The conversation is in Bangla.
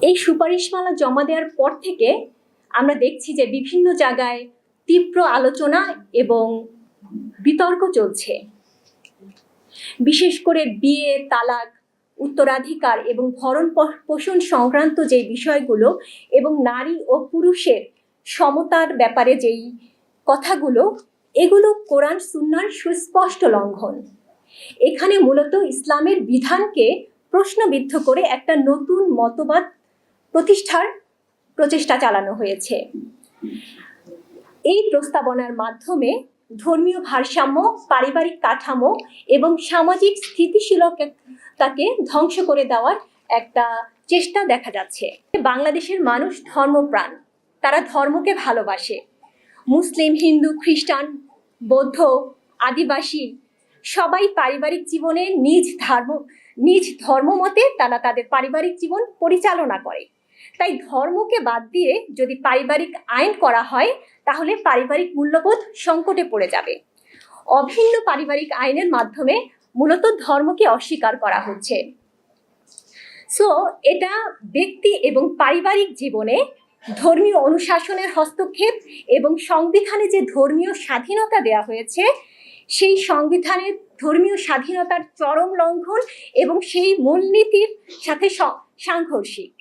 এই সুপারিশমালা জমা দেওয়ার পর থেকে আমরা দেখছি যে বিভিন্ন জায়গায় তীব্র আলোচনা এবং বিতর্ক চলছে। বিশেষ করে বিয়ে, তালাক, উত্তরাধিকার এবং ভরণ পোষণ সংক্রান্ত যে বিষয়গুলো এবং নারী ও পুরুষের সমতার ব্যাপারে যেই কথাগুলো, এগুলো কোরআন সুন্নাহর সুস্পষ্ট লঙ্ঘন। এখানে মূলত ইসলামের বিধানকে প্রশ্নবিদ্ধ করে একটা নতুন মতবাদ প্রতিষ্ঠার প্রচেষ্টা চালানো হয়েছে। এই প্রস্তাবনার মাধ্যমে ধর্মীয় ভারসাম্য, পারিবারিক কাঠামো এবং সামাজিক স্থিতিশীলতাকে ধ্বংস করে দেওয়ার একটা চেষ্টা দেখা যাচ্ছে। বাংলাদেশের মানুষ ধর্মপ্রাণ, তারা ধর্মকে ভালোবাসে। মুসলিম, হিন্দু, খ্রিস্টান, বৌদ্ধ, আদিবাসী সবাই পারিবারিক জীবনে নিজ ধর্ম মতে তারা তাদের পারিবারিক জীবন পরিচালনা করে। তাই ধর্মকে বাদ দিয়ে যদি পারিবারিক আইন করা হয় তাহলে পারিবারিক মূল্যবোধ সংকটে পড়ে যাবে। অভিন্ন পারিবারিক আইনের মাধ্যমে মূলত ধর্মকে অস্বীকার করা হচ্ছে। এটা ব্যক্তি এবং পারিবারিক জীবনে ধর্মীয় অনুশাসনের হস্তক্ষেপ এবং সংবিধানে যে ধর্মীয় স্বাধীনতা দেওয়া হয়েছে সেই সংবিধানের ধর্মীয় স্বাধীনতার চরম লঙ্ঘন এবং সেই মূলনীতির সাথে সাংঘর্ষিক।